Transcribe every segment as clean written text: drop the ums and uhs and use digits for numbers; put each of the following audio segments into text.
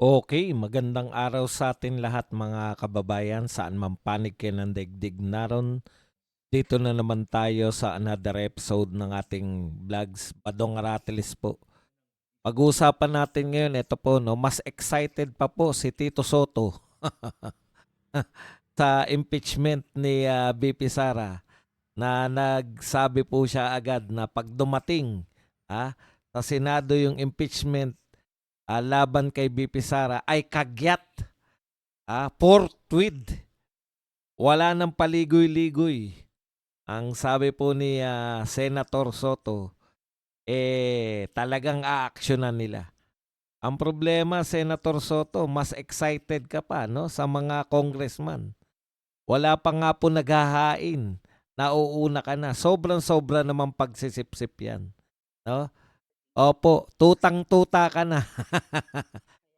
Okay, magandang araw sa atin lahat mga kababayan, saan man panig kayo ng daigdig naroon. Dito na naman tayo sa another episode ng ating vlogs, Badong Aratilis po. Pag-uusapan natin ngayon, ito po, no, mas excited pa po si Tito Soto sa impeachment ni BP Sara na nagsabi po siya agad na pag dumating ah, sa Senado yung impeachment laban kay BP Sara ay kagyat. Forthwith, wala nang paligoy-ligoy. Ang sabi po ni Senator Soto, talagang aaksyonan nila. Ang problema, Senator Soto, mas excited ka pa no, sa mga congressman. Wala pa nga po naghahain. Nauuna ka na. Sobrang-sobra naman pagsisipsip yan. No? Opo, tutang-tuta ka na.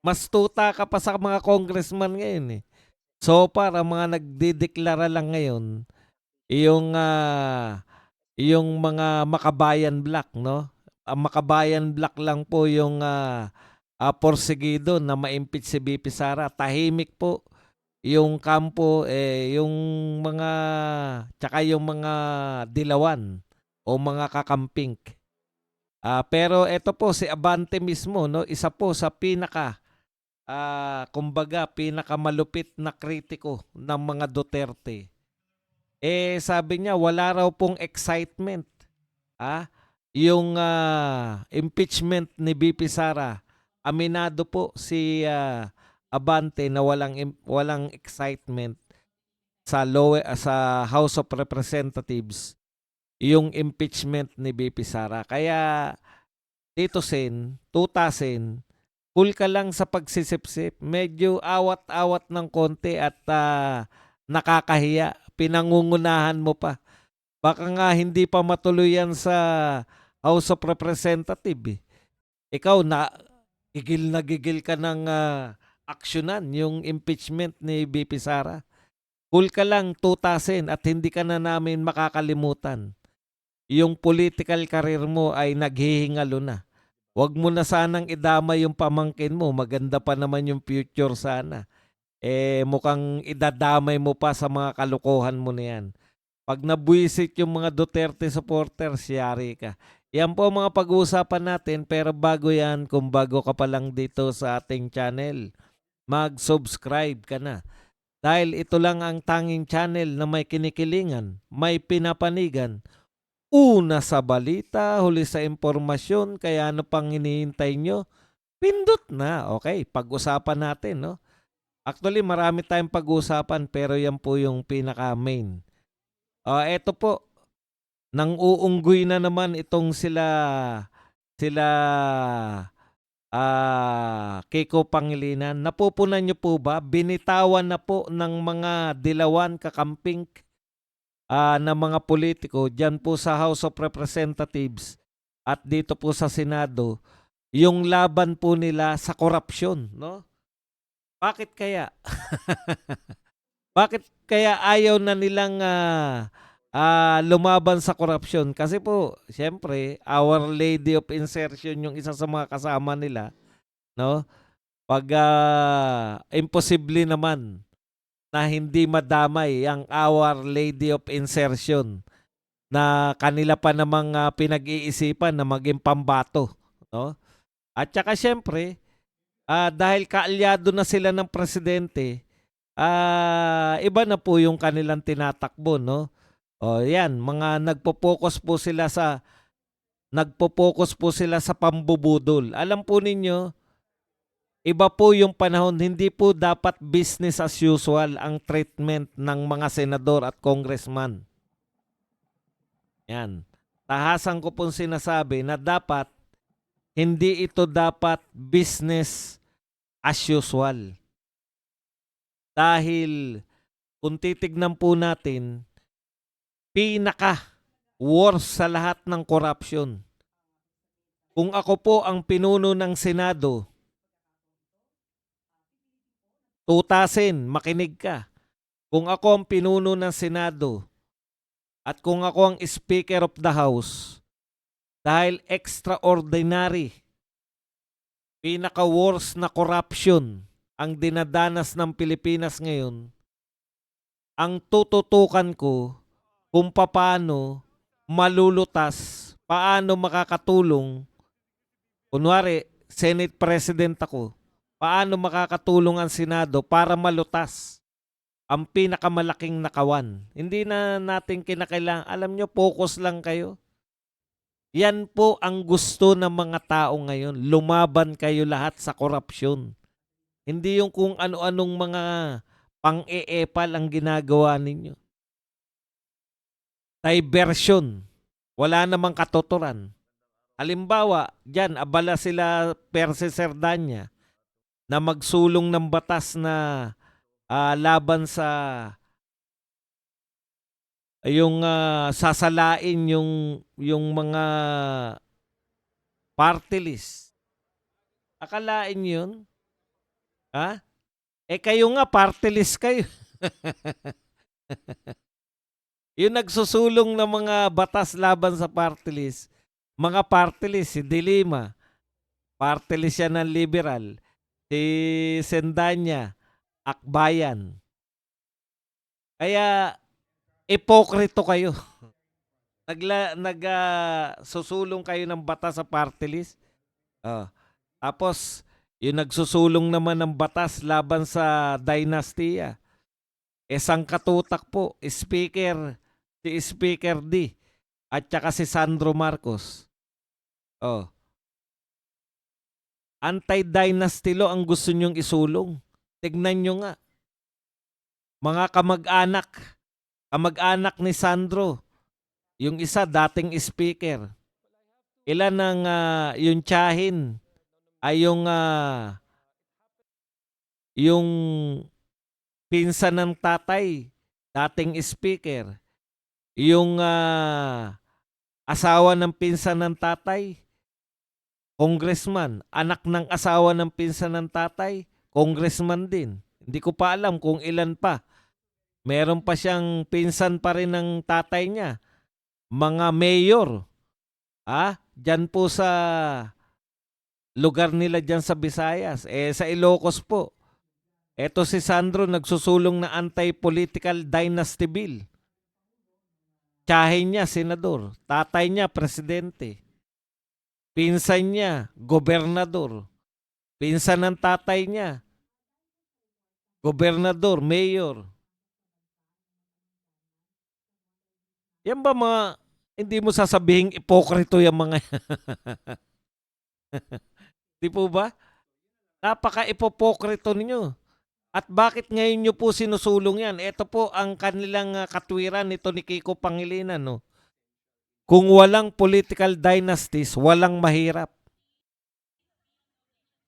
Mas tuta ka pa sa mga congressman ngayon eh. So far, ang mga nagdideklara lang ngayon, yung, yung mga Makabayan Black, no? Ang Makabayan Black lang po yung porsigido na ma-impeach si BP Sara. Tahimik po yung kampo, yung mga, tsaka yung mga dilawan o mga kakamping. Pero ito po si Abante mismo, no? Isa po sa kumbaga, pinakamalupit na kritiko ng mga Duterte. Sabi niya wala raw pong excitement. Ah, yung impeachment ni BP Sara. Aminado po si Abante na walang excitement sa House of Representatives yung impeachment ni BP Sara. Kaya Tito Sen, tutasin, cool ka lang sa pagsisipsip. Medyo awat-awat ng konti at nakakahiya. Pinangungunahan mo pa. Baka nga hindi pa matuloy yan sa House of Representatives. Ikaw na gigil ka ng aksyonan yung impeachment ni BP Sara. Cool ka lang tutasin at hindi ka na namin makakalimutan. Yung political career mo ay naghihingalo na. Huwag mo na sanang idama yung pamangkin mo. Maganda pa naman yung future sana. Mukhang idadamay mo pa sa mga kalokohan mo na yan. Pag nabuisit yung mga Duterte supporters, yari ka. Yan po mga pag-uusapan natin, pero bago yan, kung bago ka pa lang dito sa ating channel, mag-subscribe ka na. Dahil ito lang ang tanging channel na may kinikilingan, may pinapanigan, una sa balita, huli sa impormasyon, kaya ano pang hinihintay nyo? Pindot na. Okay, pag-usapan natin, no? Actually, marami tayong pag-usapan, pero yan po yung pinaka-main. Eto po, nang uunggoy na naman itong sila Kiko Pangilinan. Napupunan niyo po ba? Binitawan na po ng mga dilawan kakamping na mga politiko diyan po sa House of Representatives at dito po sa Senado yung laban po nila sa korupsyon, no? Bakit kaya? Bakit kaya ayaw na nilang lumaban sa korupsyon? Kasi po, siyempre, Our Lady of Insertion yung isa sa mga kasama nila, no? Pag imposible naman na hindi madamay ang Our Lady of Insertion na kanila pa namang pinag-iisipan na maging pambato, no? At saka siyempre, dahil kaalyado na sila ng presidente, iba na po yung kanilang tinatakbo, no? O yan, mga nagpo-focus po sila sa pambubudol. Alam po ninyo, iba po yung panahon, hindi po dapat business as usual ang treatment ng mga senador at congressman. Yan. Tahasan ko pong sinasabi na hindi ito dapat business as usual. Dahil kung titignan po natin, pinaka-worst sa lahat ng corruption. Kung ako po ang pinuno ng Senado, tutasin, makinig ka. Kung ako ang pinuno ng Senado at kung ako ang Speaker of the House, dahil extraordinary, pinaka-worst na corruption ang dinadanas ng Pilipinas ngayon, ang tututukan ko kung paano malulutas, paano makakatulong. Kunwari, Senate President ako, paano makakatulong ang Senado para malutas ang pinakamalaking nakawan. Hindi na natin kinakailangan. Alam nyo, focus lang kayo. Yan po ang gusto ng mga tao ngayon. Lumaban kayo lahat sa korupsyon. Hindi yung kung ano-anong mga pang-eepal ang ginagawa ninyo. Diversion. Wala namang katuturan. Halimbawa, dyan, abala sila Perse Cerdanya na magsulong ng batas na laban sa yung sasalain yung mga party list. Akalain yun? Ha? Kayo nga, party list kayo. Yung nagsusulong ng mga batas laban sa party list, mga party list, si Dilima, party list siya ng liberal, si Sendanya, Akbayan. Kaya, ipokrito kayo. Susulong kayo ng batas sa party list. Tapos, yung nagsusulong naman ng batas laban sa dinastiya, sangkatutak po, si Speaker D, at saka si Sandro Marcos. Anti-dynasty law ang gusto nyong isulong. Tignan nyo nga. Mga kamag-anak ni Sandro, yung isa dating speaker. Ilan ang yung tiyahin ay yung pinsan ng tatay, dating speaker. Yung asawa ng pinsan ng tatay, congressman. Anak ng asawa ng pinsan ng tatay, congressman din. Hindi ko pa alam kung ilan pa. Meron pa siyang pinsan pa rin ng tatay niya. Mga mayor. Diyan po sa lugar nila diyan sa Visayas. Sa Ilocos po. Eto si Sandro nagsusulong na anti-political dynasty bill. Tiyahin niya, senador. Tatay niya, presidente. Pinsan niya, gobernador. Pinsan ng tatay niya, gobernador, mayor. Yan ba mga, hindi mo sasabihing ipokrito yung mga di po ba? Napaka-ipopokrito ninyo. At bakit ngayon nyo po sinusulong yan? Ito po ang kanilang katwiran nito ni Kiko Pangilinan. No? Kung walang political dynasties, walang mahirap.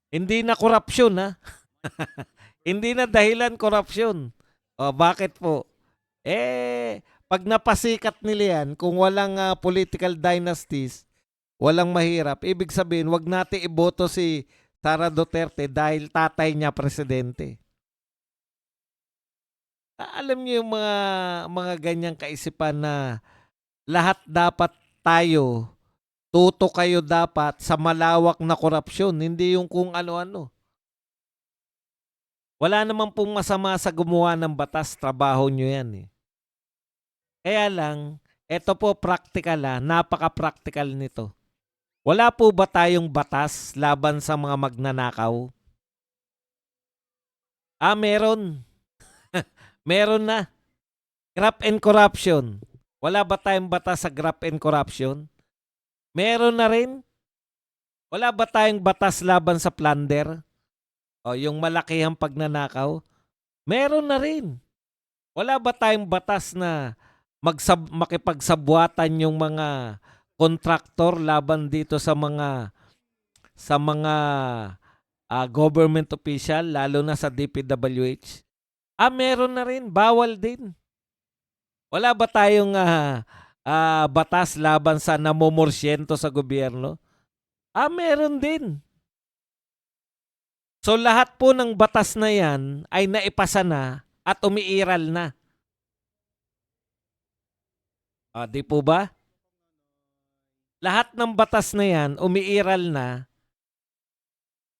Hindi na korupsyon, ha? Hindi na dahilan korupsyon. Bakit po? Pag napasikat nila yan, kung walang political dynasties, walang mahirap, ibig sabihin, wag natin iboto si Sara Duterte dahil tatay niya presidente. Alam niyo yung mga ganyang kaisipan na lahat dapat tayo, tuto kayo dapat sa malawak na korupsyon, hindi yung kung ano-ano. Wala naman pong masama sa gumawa ng batas, trabaho nyo yan eh. Kaya lang, eto po practical napaka-practical nito. Wala po ba tayong batas laban sa mga magnanakaw? Meron. Meron na. Graft and corruption. Wala ba tayong batas sa graft and corruption? Meron na rin. Wala ba tayong batas laban sa plunder? Yung malakihang pagnanakaw? Meron na rin. Wala ba tayong batas na makipagsabwatan yung mga kontraktor laban dito sa mga government official, lalo na sa DPWH? Meron na rin. Bawal din. Wala ba tayong batas laban sa namomorsyento sa gobyerno? Meron din. So lahat po ng batas na yan ay naipasa na at umiiral na. Di po ba? Lahat ng batas na yan umiiral na.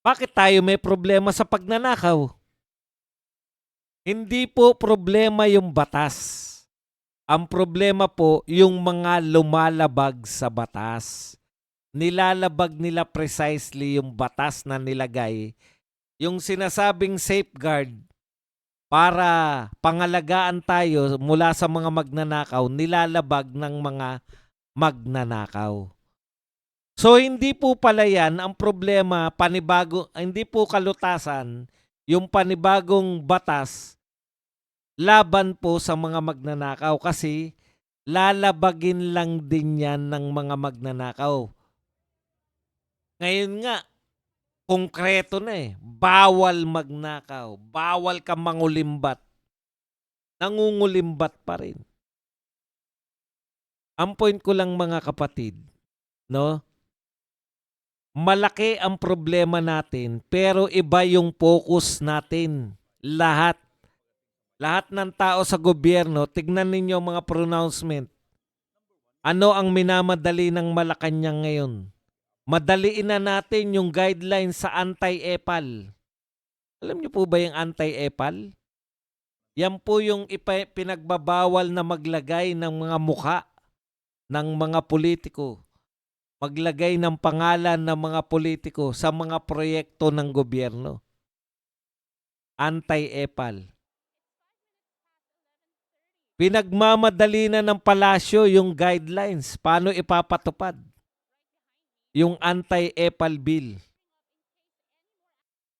Bakit tayo may problema sa pagnanakaw? Hindi po problema yung batas. Ang problema po yung mga lumalabag sa batas. Nilalabag nila precisely yung batas na nilagay. Yung sinasabing safeguard para pangalagaan tayo mula sa mga magnanakaw, nilalabag ng mga magnanakaw. So hindi po pala yan ang problema, hindi po kalutasan yung panibagong batas laban po sa mga magnanakaw kasi lalabagin lang din yan ng mga magnanakaw. Ngayon nga, konkreto na eh. Bawal magnakaw. Bawal ka mangulimbat. Nangungulimbat pa rin. Ang point ko lang mga kapatid, no? Malaki ang problema natin pero iba yung focus natin. Lahat ng tao sa gobyerno, tignan ninyo mga pronouncement. Ano ang minamadali ng Malacanang ngayon? Madaliin na natin yung guidelines sa anti-epal. Alam niyo po ba yung anti-epal? Yan po yung pinagbabawal na maglagay ng mga mukha ng mga politiko. Maglagay ng pangalan ng mga politiko sa mga proyekto ng gobyerno. Anti-epal. Pinagmamadali na ng palasyo yung guidelines. Paano ipapatupad yung anti-epal bill?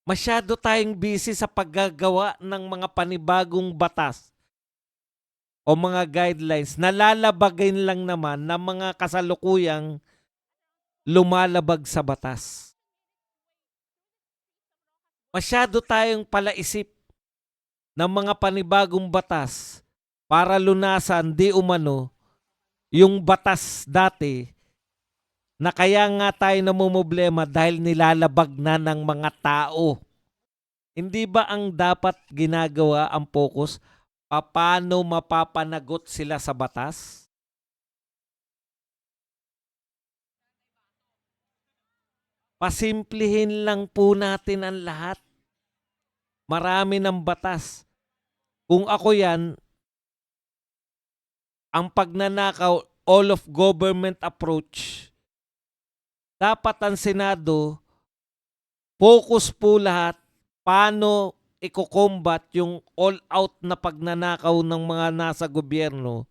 Masyado tayong busy sa paggagawa ng mga panibagong batas o mga guidelines na lalabagin lang naman ng mga kasalukuyang lumalabag sa batas. Masyado tayong palaisip ng mga panibagong batas para lunasan di umano yung batas dati na kaya nga tayo namumblema dahil nilalabag na ng mga tao. Hindi ba ang dapat ginagawa ang focus? Paano mapapanagot sila sa batas? Pasimplihin lang po natin ang lahat. Marami ng batas. Kung ako yan, ang pagnanakaw, all of government approach, dapat ang Senado, focus po lahat paano i-combat yung all-out na pagnanakaw ng mga nasa gobyerno.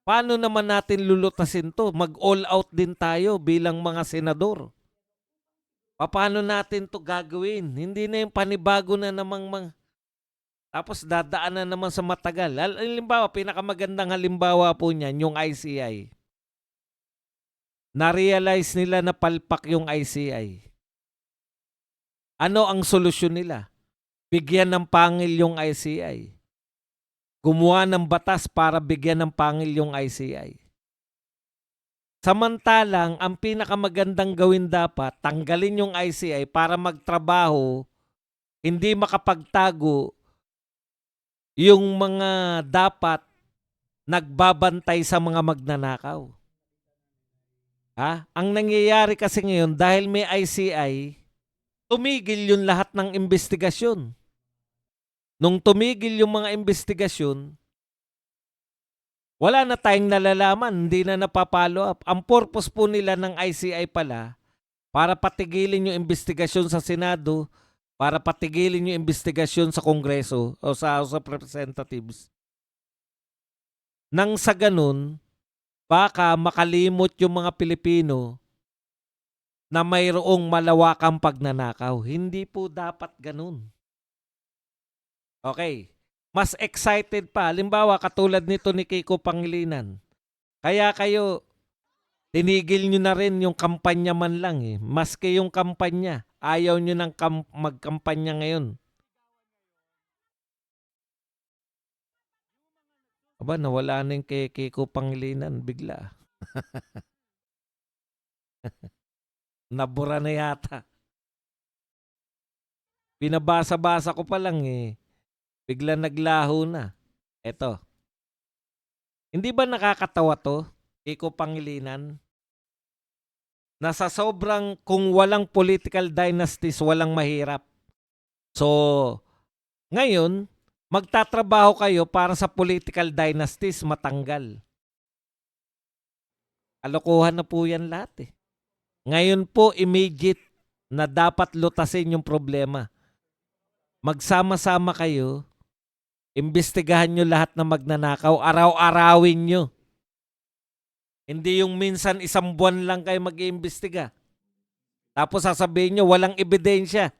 Paano naman natin lulutasin to? Mag-all-out din tayo bilang mga senador. Paano natin to gagawin? Hindi na yung panibago na namang tapos dadaan na naman sa matagal. Halimbawa, pinakamagandang halimbawa po niyan, yung ICI. Na-realize nila na palpak yung ICI. Ano ang solusyon nila? Bigyan ng pangil yung ICI. Gumawa ng batas para bigyan ng pangil yung ICI. Samantalang, ang pinakamagandang gawin dapat, tanggalin yung ICI para magtrabaho, hindi makapagtago yung mga dapat nagbabantay sa mga magnanakaw. Ang nangyayari kasi ngayon, dahil may ICI, tumigil yung lahat ng investigasyon. Nung tumigil yung mga investigasyon, wala na tayong nalalaman, hindi na napapalo up. Ang purpose po nila ng ICI pala, para patigilin yung investigasyon sa Senado, para patigilin yung investigasyon sa Kongreso o sa House of Representatives. Nang sa ganun, baka makalimot yung mga Pilipino na mayroong malawakang pagnanakaw. Hindi po dapat ganun. Okay. Mas excited pa. Halimbawa, katulad nito ni Kiko Pangilinan. Kaya kayo, tinigil nyo na rin yung kampanya man lang eh. Maski yung kampanya, ayaw nyo nang magkampanya ngayon. Aba, nawala na yung kay Kiko Pangilinan bigla. Nabura na yata. Binabasa-basa ko pa lang eh. Bigla naglaho na. Eto. Hindi ba nakakatawa to? Kiko Pangilinan? na sa sobrang kung walang political dynasties, walang mahirap. So, ngayon, magtatrabaho kayo para sa political dynasties matanggal. Kalokohan na po yan lahat eh. Ngayon po, immediate na dapat lutasin yung problema. Magsama-sama kayo, imbestigahan nyo lahat na magnanakaw, araw-arawin nyo. Hindi yung minsan isang buwan lang kayo mag-iimbestiga. Tapos sasabihin nyo, walang ebidensya.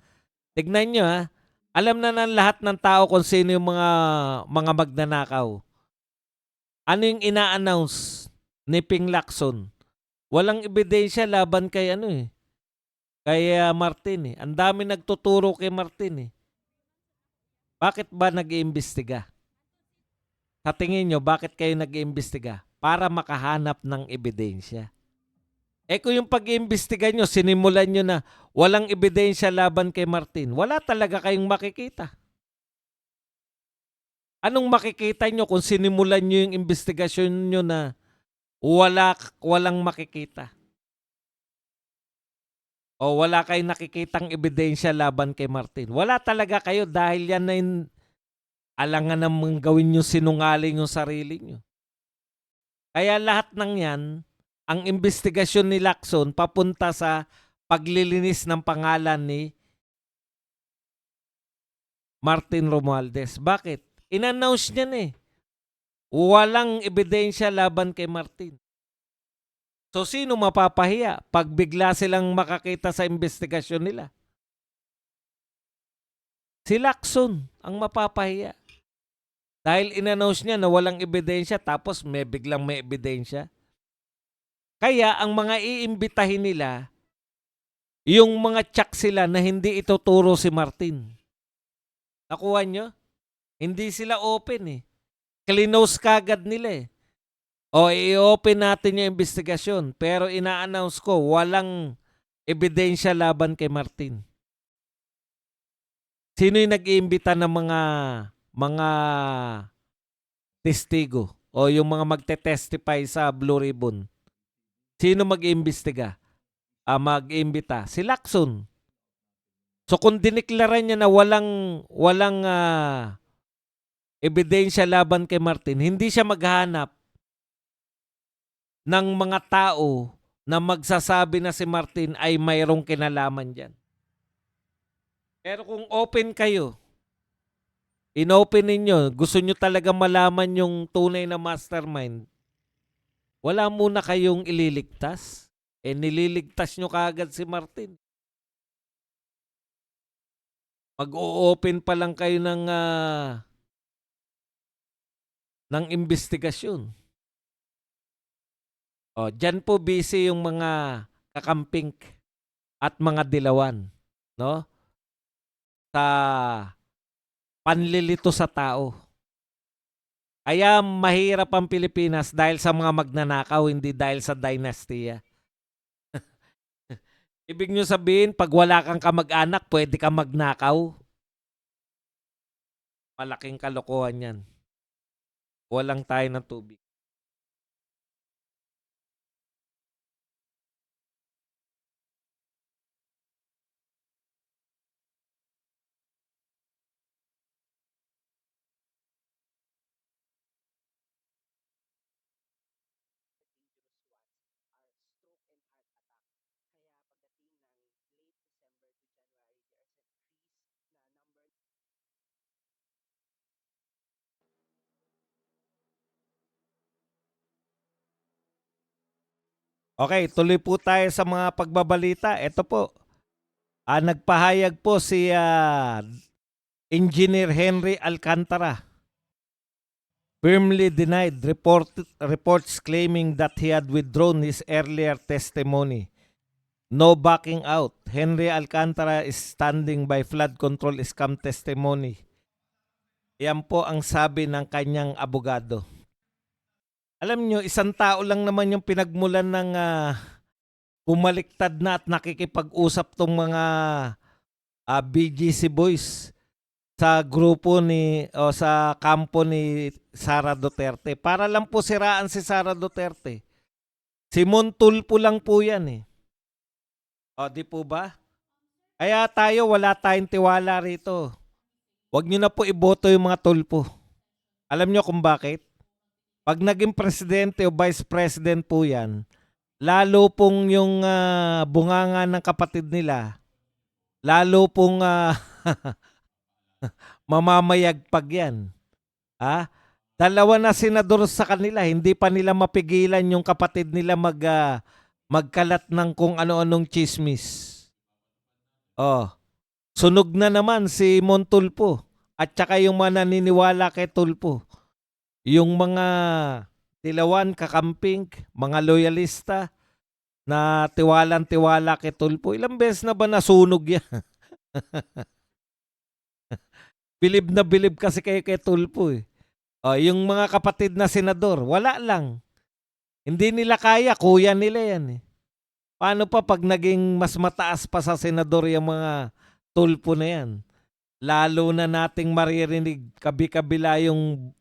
Tignan nyo ha, alam na ng lahat ng tao kung sino yung mga magnanakaw. Ano yung ina-announce ni Ping Lacson? Walang ebidensya laban kay kay Martin eh. Ang dami nagtuturo kay Martin eh. Bakit ba nag-iimbestiga? Sa tingin nyo, bakit kayo nag-iimbestiga? Para makahanap ng ebidensya. Kung yung pag-iimbestiga nyo, sinimulan nyo na walang ebidensya laban kay Martin, wala talaga kayong makikita. Anong makikita nyo kung sinimulan nyo yung investigasyon nyo na walang makikita? O wala kayong nakikitang ebidensya laban kay Martin. Wala talaga kayo dahil yan na yung alangan namang gawin nyo sinungaling yung sarili nyo. Kaya lahat ng yan, ang investigasyon ni Lacson papunta sa paglilinis ng pangalan ni Martin Romualdez. Bakit? In-announce niya na eh. Walang ebidensya laban kay Martin. So sino mapapahiya pag bigla silang makakita sa investigasyon nila? Si Lacson ang mapapahiya. Dahil in-announce niya na walang ebidensya tapos biglang may ebidensya. Kaya ang mga iimbitahin nila, yung mga tsak sila na hindi ituturo si Martin. Nakuha nyo? Hindi sila open eh. Clinose kagad nila eh. O i-open natin yung investigasyon pero ina-announce ko walang ebidensya laban kay Martin. Sino yung nag-iimbita ng mga testigo o yung mga magte-testify sa Blue Ribbon? Sino mag-iimbestiga? Mag-iimbita? Si Lacson. So kung diniklara niya na walang ebidensya laban kay Martin, hindi siya maghanap ng mga tao na magsasabi na si Martin ay mayroong kinalaman dyan. Pero kung open kayo, inopen ninyo, gusto nyo talaga malaman yung tunay na mastermind, wala muna kayong ililigtas. Nililigtas nyo kaagad si Martin. Mag-o-open pa lang kayo ng investigasyon. Diyan po busy yung mga kakamping at mga dilawan, no? Sa panlilito sa tao. Kaya mahirap ang Pilipinas dahil sa mga magnanakaw, hindi dahil sa dynastiya. Ibig nyo sabihin, pag wala kang kamag-anak, pwede ka magnakaw? Malaking kalokohan yan. Walang tayo ng tubig. Okay, tuloy po tayo sa mga pagbabalita. Ito po, nagpahayag po si Engineer Henry Alcantara. Firmly denied reports claiming that he had withdrawn his earlier testimony. No backing out. Henry Alcantara is standing by flood control scam testimony. Yan po ang sabi ng kanyang abogado. Alam nyo, isang tao lang naman yung pinagmulan ng bumaliktad na at nakikipag-usap tong mga BGC boys sa grupo sa kampo ni Sara Duterte. Para lang po siraan si Sara Duterte. Si Montulpo lang po yan eh. O, di po ba? Kaya tayo wala tayong tiwala rito. Huwag nyo na po iboto yung mga tulpo. Alam nyo kung bakit? Pag naging presidente o vice president po yan, lalo pong yung bunganga ng kapatid nila, lalo pong mamamayagpag yan. Ha? Dalawa na senador sa kanila, hindi pa nila mapigilan yung kapatid nila magkalat ng kung ano-anong chismis. Oh, sunog na naman si Montulpo at saka yung mga naniniwala kay Tulpo. Yung mga Tilawan, kakamping, mga loyalista na tiwalang-tiwala kay Tulpo. Ilang beses na ba nasunog yan? Bilib na bilib kasi kay Tulpo eh. O, yung mga kapatid na senador, wala lang. Hindi nila kaya, kuya nila yan eh. Paano pa pag naging mas mataas pa sa senador yung mga Tulpo na yan? Lalo na nating maririnig kabi-kabila yung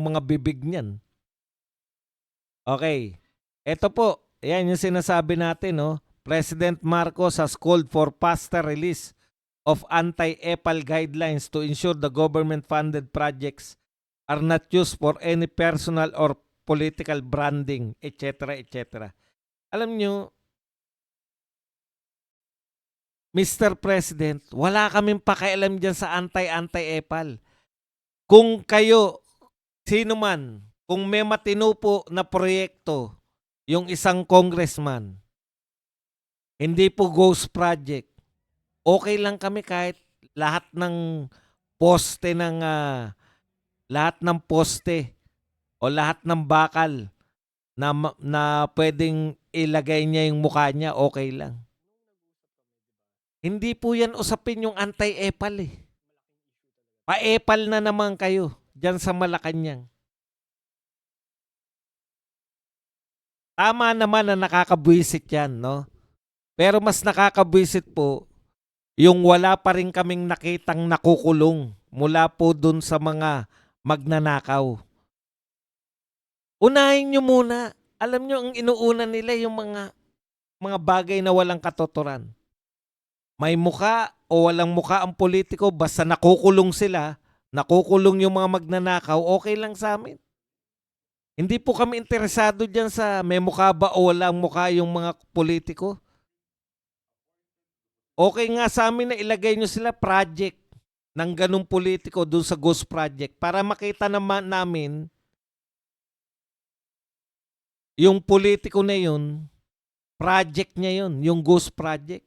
mga bibig niyan. Okay. Ito po, yan yung sinasabi natin, no? President Marcos has called for faster release of anti-EPAL guidelines to ensure the government-funded projects are not used for any personal or political branding, etc., etc. Alam nyo, Mr. President, wala kaming pakialam dyan sa anti-EPAL. Kung kayo, sino man, kung may matino po na proyekto, yung isang congressman, hindi po ghost project, okay lang kami kahit lahat ng poste ng lahat ng poste o lahat ng bakal na pwedeng ilagay niya yung mukha niya, okay lang. Hindi po yan usapin yung anti-EPAL eh. Pa-EPAL na naman kayo dyan sa Malacanang. Tama naman na nakakabwisit yan, no? Pero mas nakakabwisit po yung wala pa rin kaming nakitang nakukulong mula po dun sa mga magnanakaw. Unahin nyo muna. Alam nyo, ang inuuna nila yung mga bagay na walang katotoran. May muka o walang muka ang politiko, basta nakukulong sila, nakukulong yung mga magnanakaw, okay lang sa amin. Hindi po kami interesado dyan sa may mukha ba o walang mukha yung mga politiko. Okay nga sa amin na ilagay nyo sila project ng ganung politiko doon sa ghost project para makita naman namin yung politiko na yun, project niya yun, yung ghost project.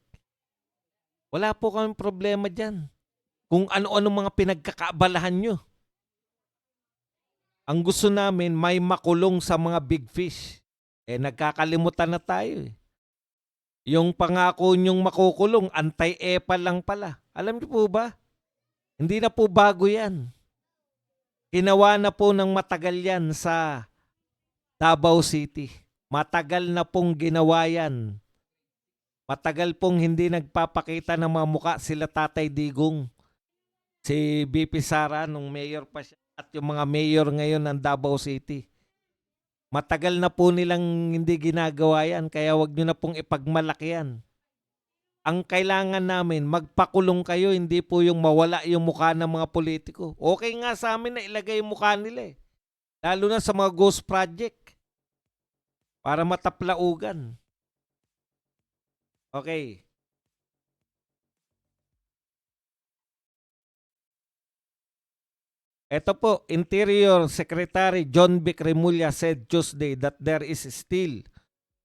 Wala po kami problema dyan. Kung ano-ano mga pinagkakaabalahan nyo. Ang gusto namin, may makulong sa mga big fish. Nagkakalimutan na tayo eh. Yung pangako nyong makukulong, anti-EPAL lang pala. Alam niyo po ba? Hindi na po bago yan. Ginawa na po ng matagal yan sa Davao City. Matagal na pong ginawa yan. Matagal pong hindi nagpapakita ng mga muka sila Tatay Digong. Si BP Sara nung mayor pa siya at yung mga mayor ngayon ng Davao City. Matagal na po nilang hindi ginagawa yan kaya wag nyo na pong ipagmalaki yan. Ang kailangan namin, magpakulong kayo, hindi po yung mawala yung mukha ng mga politiko. Okay nga sa amin na ilagay yung mukha nila eh. Lalo na sa mga ghost project. Para mataplaugan. Okay. Ito po, Interior Secretary John Vic Remulla said Tuesday that there is still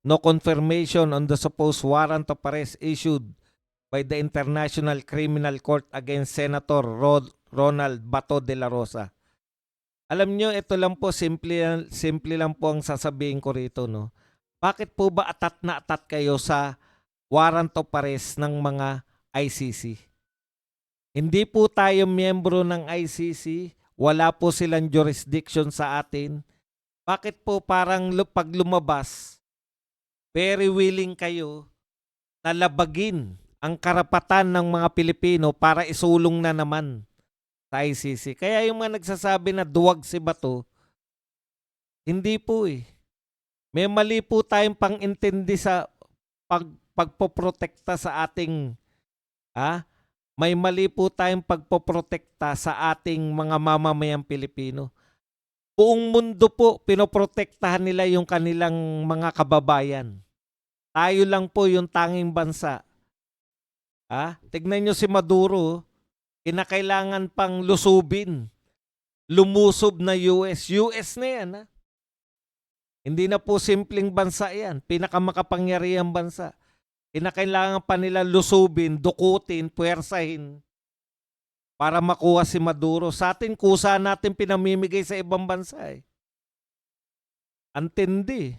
no confirmation on the supposed warrant of arrest issued by the International Criminal Court against Senator Ronald Bato de la Rosa. Alam nyo, ito lang po, simple lang po ang sasabihin ko rito, no? Bakit po ba atat na atat kayo sa warrant of arrest ng mga ICC? Hindi po tayo miyembro ng ICC, wala po silang jurisdiction sa atin. Bakit po parang pag lumabas, very willing kayo na labagin ang karapatan ng mga Pilipino para isulong na naman sa ICC? Kaya yung mga nagsasabi na duwag si Bato, hindi po eh. May mali po tayong pang-intindi sa pagpoprotekta sa ating may mali po tayong pagpoprotekta sa ating mga mamamayang Pilipino. Buong mundo po pinoprotektahan nila yung kanilang mga kababayan. Tayo lang po yung tanging bansa. Tignan nyo si Maduro, kinakailangan pang lusubin. Lumusob na US. US na yan. Hindi na po simpleng bansa yan. Pinakamakapangyarihang bansa. Kinakailangan pa nila lusubin, dukutin, puwersahin para makuha si Maduro. Sa atin, kusa natin pinamimigay sa ibang bansa. Antindi.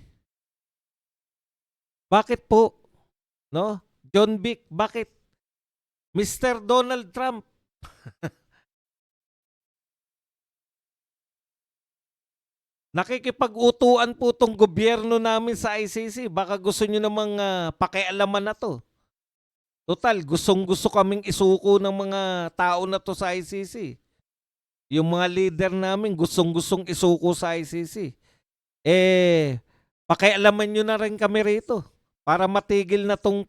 Bakit po? No? John Vic, bakit? Mr. Donald Trump. Nakikipag-utuan po itong gobyerno namin sa ICC. Baka gusto nyo namang pakialaman na to. Total, gustong-gusto kaming isuko ng mga tao na to sa ICC. Yung mga leader namin gustong-gustong isuko sa ICC. Pakialaman nyo na rin kami rito para matigil na tong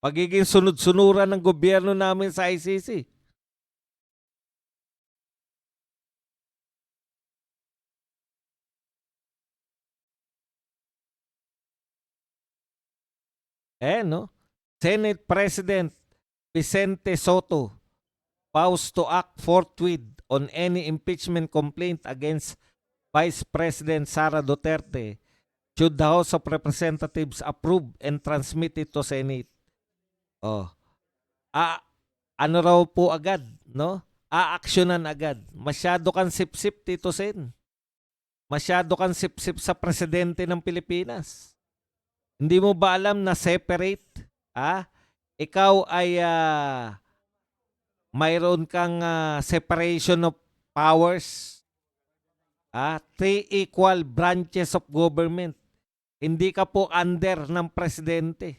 pagiging sunod-sunuran ng gobyerno namin sa ICC. No? Senate President Vicente Soto vows to act forthwith on any impeachment complaint against Vice President Sara Duterte should the House of Representatives approve and transmit it to Senate. Ano raw po agad, no? Aaksyonan agad. Masyado kang sip-sip, Tito Sen. Masyado kang sip-sip sa presidente ng Pilipinas. Hindi mo ba alam na separate? Ikaw ay mayroon kang separation of powers. 3 equal branches of government. Hindi ka po under ng presidente.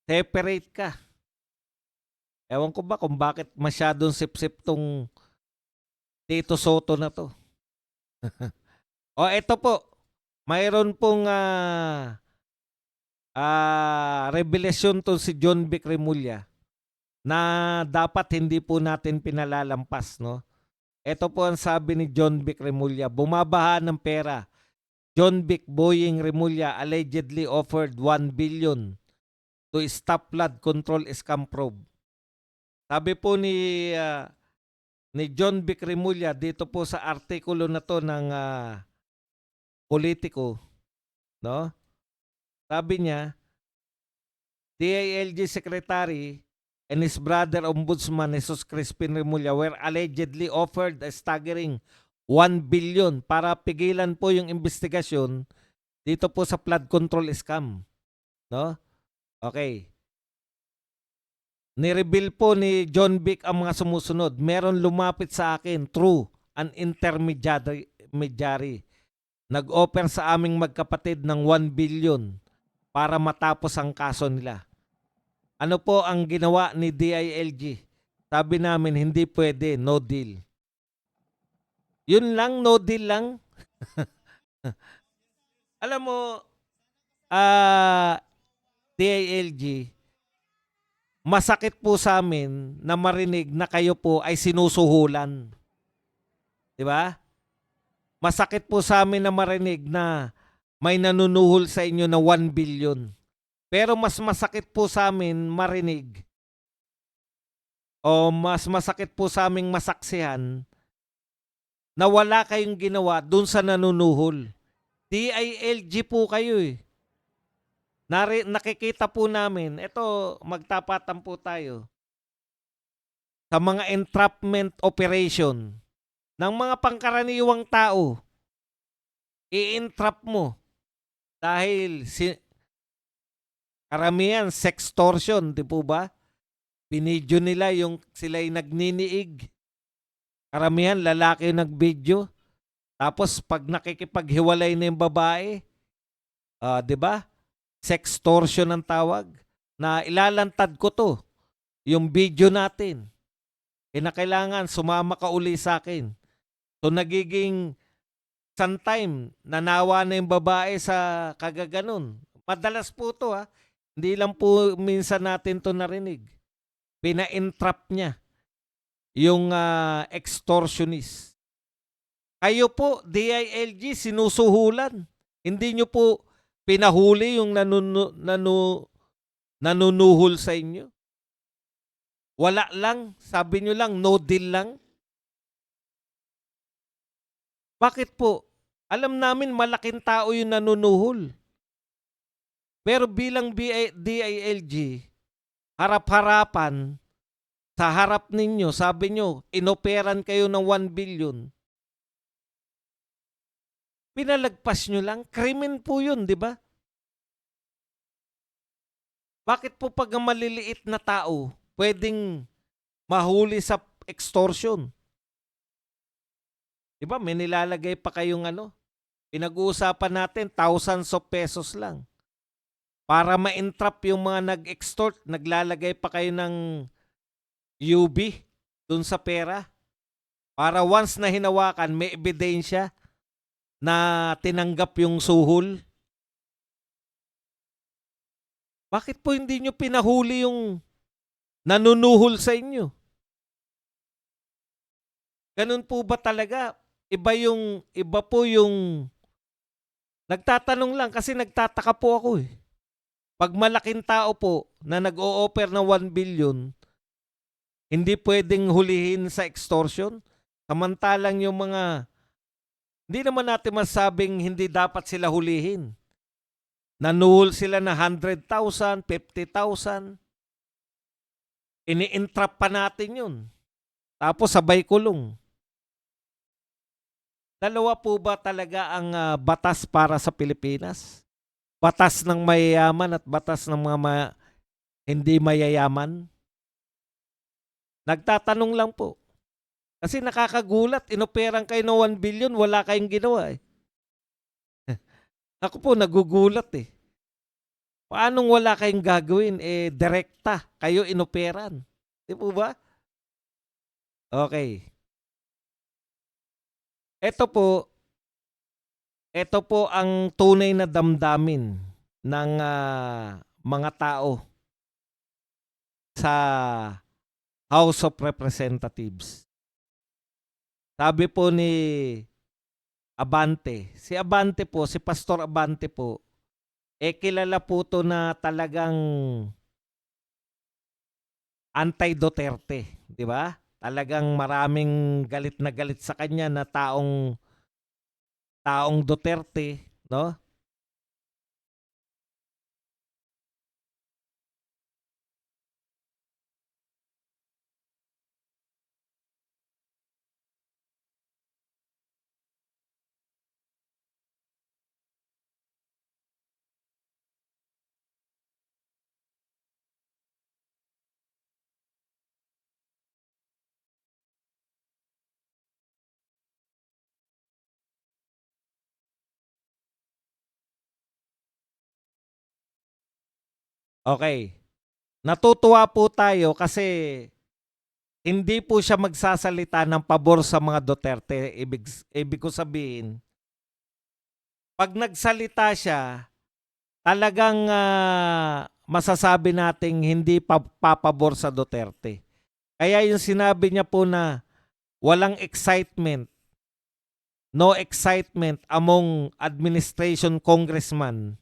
Separate ka. Ewan ko ba kung bakit masyadong sip-sip tong Tito Soto na to. Ito po. Mayroon pong revelasyon to si John Vic Remulla na dapat hindi po natin pinalalampas, no? Ito po ang sabi ni John Vic Remulla, bumabaha ng pera. John Vic Boying Remulla allegedly offered 1 billion to stop flood control scam probe. Sabi po ni John Vic Remulla dito po sa artikulo na to ng Politico, no? Sabi niya, DILG Secretary and his brother Ombudsman Jesus Crispin Remulla were allegedly offered a staggering 1 billion para pigilan po yung investigasyon dito po sa flood control scam, no? Okay. Nireveal po ni John Vic ang mga sumusunod. Meron lumapit sa akin through an intermediary. Nag-offer sa aming magkapatid ng 1 billion para matapos ang kaso nila. Ano po ang ginawa ni DILG? Sabi namin, hindi pwede, no deal. Yun lang, no deal lang. Alam mo, DILG, masakit po sa amin na marinig na kayo po ay sinusuhulan. Diba? Masakit po sa amin na marinig na may nanunuhol sa inyo na 1 billion. Pero mas masakit po sa amin marinig o mas masakit po sa aming masaksihan na wala kayong ginawa dun sa nanunuhol. DILG po kayo eh. Nakikita po namin, ito magtapatan po tayo sa mga entrapment operation ng mga pangkaraniwang tao. I-entrap mo dahil karamihan sextortion, di po ba? Binidyo nila yung sila'y nagniniig. Karamihan lalaki yung nagbidyo. Tapos pag nakikipaghiwalay na yung babae, di ba? Sextortion ang tawag. Na ilalantad ko to. Yung video natin. Kinakailangan sumama ka uli sa akin. So nagiging sometime nanawa na yung babae sa kagaganon. Madalas po to ha. Hindi lang po minsan natin to narinig. Pina-entrap niya yung extortionist. Kayo po, DILG, sinusuhulan. Hindi nyo po pinahuli yung nanunuhol sa inyo. Wala lang, sabi nyo lang, no deal lang. Bakit po? Alam namin malaking tao yung nanunuhol. Pero bilang DILG, harap-harapan, sa harap ninyo, sabi nyo, inoperan kayo ng 1 billion. Pinalagpas nyo lang. Krimen po yun, di ba? Bakit po pag ang maliliit na tao, pwedeng mahuli sa extortion? Di ba? May nilalagay pa kayong pinag-uusapan natin, thousands of pesos lang. Para ma-entrap yung mga nag-extort, naglalagay pa kayo ng UB dun sa pera. Para once na hinawakan, may ebidensya na tinanggap yung suhol. Bakit po hindi nyo pinahuli yung nanunuhol sa inyo? Ganun po ba talaga? Iba po yung nagtatanong lang kasi nagtataka po ako eh. Pag malaking tao po na nag-o-offer ng 1 billion, hindi pwedeng hulihin sa extortion. Samantalang yung hindi naman natin masabing hindi dapat sila hulihin. Nanuhol sila na 100,000, 50,000. Ini-entrap pa natin yun. Tapos sabay kulong. Dalawa po ba talaga ang batas para sa Pilipinas? Batas ng mayayaman at batas ng mga hindi mayayaman? Nagtatanong lang po. Kasi nakakagulat, inoperang kayo ng 1 billion, wala kayong ginawa eh. Ako po nagugulat eh. Paanong wala kayong gagawin? Direkta, kayo inoperan. Di po ba? Okay. Ito po ang tunay na damdamin ng mga tao sa House of Representatives. Sabi po ni Abante, si Pastor Abante po, kilala po to na talagang anti-Duterte, di ba? Talagang maraming galit na galit sa kanya na taong Duterte, no? Okay. Natutuwa po tayo kasi hindi po siya magsasalita ng pabor sa mga Duterte. Ibig ko sabihin, pag nagsalita siya, talagang masasabi nating hindi papabor sa Duterte. Kaya yung sinabi niya po na walang excitement, no excitement among administration congressmen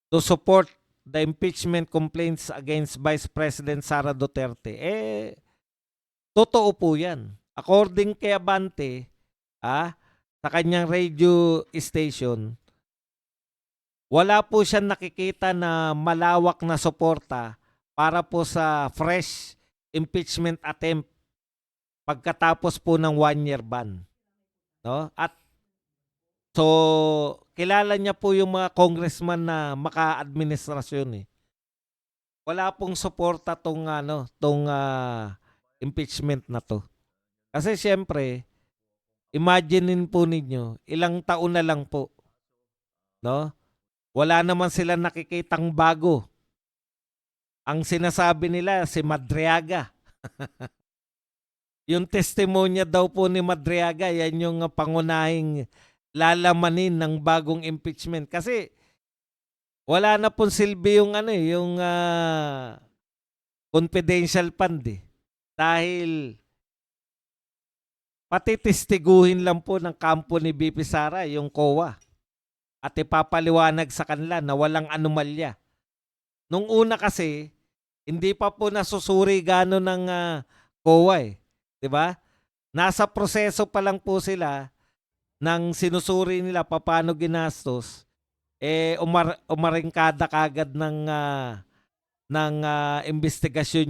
to support the impeachment complaints against Vice President Sara Duterte. Totoo po yan. According kay Abante, sa kanyang radio station, wala po siyang nakikita na malawak na suporta para po sa fresh impeachment attempt pagkatapos po ng 1-year ban. No? At so, kilala niya po yung mga congressman na maka-administrasyon eh. Wala pong suporta tong impeachment na to. Kasi siyempre, imaginein po ninyo, ilang taon na lang po, no? Wala naman sila nakikitang bago. Ang sinasabi nila si Madriaga. Yung testimonya daw po ni Madriaga, yan yung pangunahing lalamanin ng bagong impeachment. Kasi wala na pong silbi yung ano eh, yung confidential fund eh. Dahil pati testiguhin lang po ng kampo ni BP Sara yung COA at ipapaliwanag sa kanila na walang anomalya. Nung una kasi, hindi pa po nasusuri gano'n ng COA eh. 'Di ba? Nasa proseso pa lang po sila ng sinusuri nila paano ginastos, umaringkada kagad ng investigasyon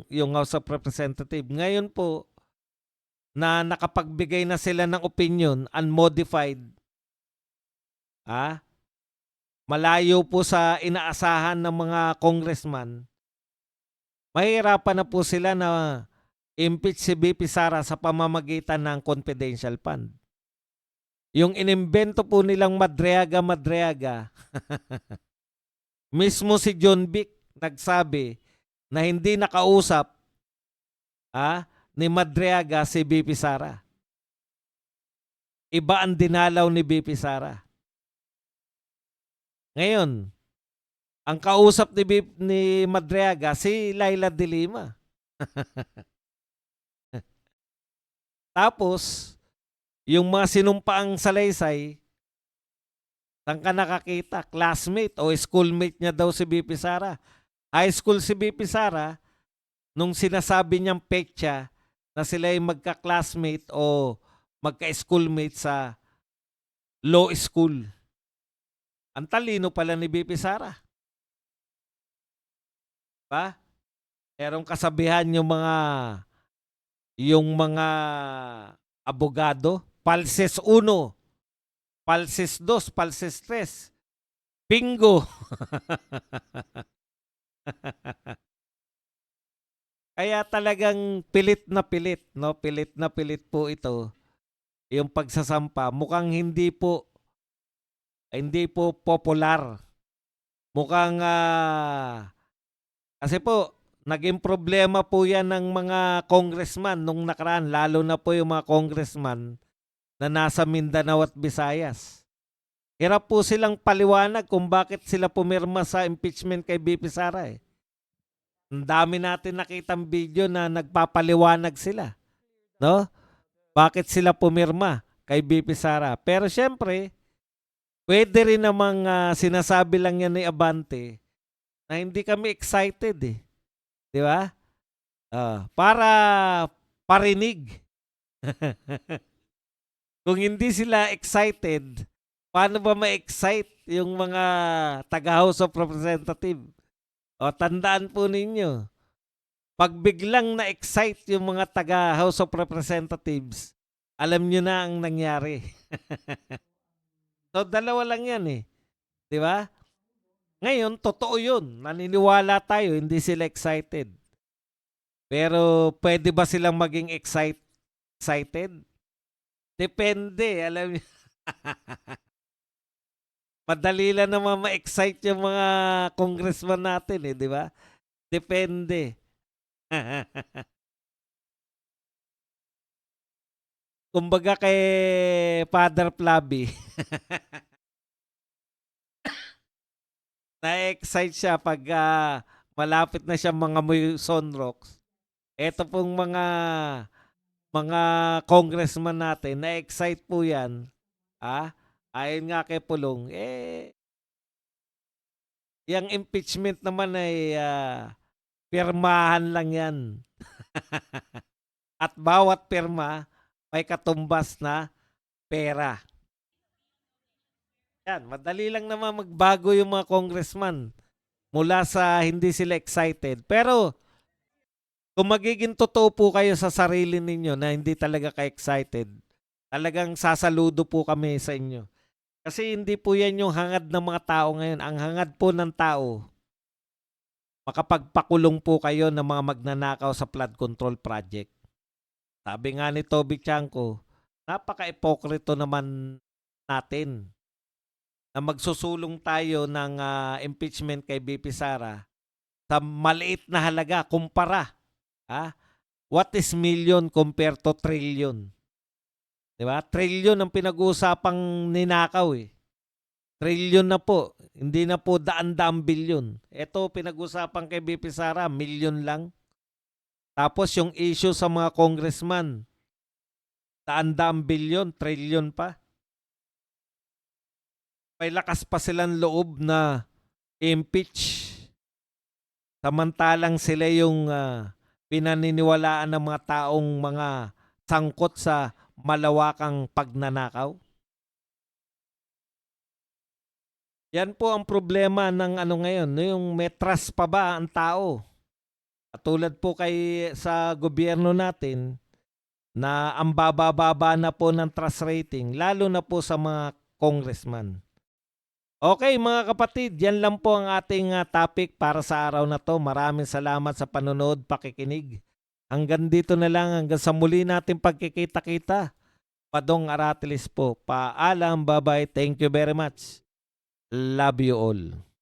yung House of Representatives. Ngayon po, na nakapagbigay na sila ng opinion, unmodified, malayo po sa inaasahan ng mga congressman, mahirapan na po sila na impeach si BP Sara sa pamamagitan ng confidential fund. Yung inimbento po nilang Madriaga, mismo si John Vic nagsabi na hindi nakausap ni Madriaga si BP Sara. Iba ang dinalaw ni BP Sara. Ngayon, ang kausap ni Madriaga si Laila de Lima. Tapos, yung mga sinumpaang salaysay, saan ka nakakita? Classmate o schoolmate niya daw si BP Sara. High school si BP Sara, nung sinasabi niyang petsa na sila ay magka-classmate o magka-schoolmate sa law school. Ang talino pala ni BP Sara. Ba? Merong kasabihan yung mga abogado, palses 1, palses 2, palses 3. Bingo. Kaya talagang pilit na pilit, no? Pilit na pilit po ito. Yung pagsasampa, mukhang hindi po popular. Mukhang kasi po naging problema po 'yan ng mga congressman nung nakaraan, lalo na po yung mga congressman na nasa Mindanao at Visayas. Hirap po silang paliwanag kung bakit sila pumirma sa impeachment kay BP Sara eh. Ang dami natin nakitang video na nagpapaliwanag sila, no? Bakit sila pumirma kay BP Sara? Pero syempre, pwede rin namang sinasabi lang yan ni Abante na hindi kami excited eh. Di ba? Para parinig. Kung hindi sila excited, paano ba ma-excite yung mga taga-House of Representatives? O tandaan po ninyo, pag biglang na-excite yung mga taga-House of Representatives, alam nyo na ang nangyari. So dalawa lang yan eh. Di ba? Ngayon, totoo yun. Naniniwala tayo, hindi sila excited. Pero pwede ba silang maging excited? Depende, alam niyo. Madali lang naman ma-excite yung mga congressman natin eh, di ba? Depende. Kumbaga kay Father Flaby, na-excite siya pag malapit na siya mga muy sunrocks. Ito pong mga congressman natin, na-excite po yan. Ayon nga kay Pulong, yung impeachment naman ay pirmahan lang yan. At bawat pirma may katumbas na pera. Yan, madali lang naman magbago yung mga congressman mula sa hindi sila excited. Pero kung magiging totoo po kayo sa sarili ninyo na hindi talaga ka-excited, talagang sasaludo po kami sa inyo. Kasi hindi po yan yung hangad ng mga tao ngayon. Ang hangad po ng tao, makapagpakulong po kayo ng mga magnanakaw sa flood control project. Sabi nga ni Toby Chanko, napaka-ipokrito naman natin na magsusulong tayo ng impeachment kay BP Sara sa maliit na halaga kumpara what is million compared to trillion? 'Di ba? Trillion ang pinag-uusapang ninakaw eh. Trillion na po. Hindi na po daan-daang bilyon. Ito pinag-usapan kay BP Sara, milyon lang. Tapos yung issue sa mga congressman, daan-daang bilyon, trillion pa. May lakas pa silang loob na impeach. Samantalang sila yung pinaniniwalaan ng mga taong mga sangkot sa malawakang pagnanakaw. Yan po ang problema ng ano ngayon, yung may trust pa ba ang tao? Tulad po kay sa gobyerno natin na ang baba-baba na po ng trust rating, lalo na po sa mga congressman. Okay mga kapatid, yan lang po ang ating topic para sa araw na to. Maraming salamat sa panonood, pakikinig. Hanggang dito na lang, hanggang sa muli natin pagkikita-kita. Padong Aratilis po. Paalam, bye-bye. Thank you very much. Love you all.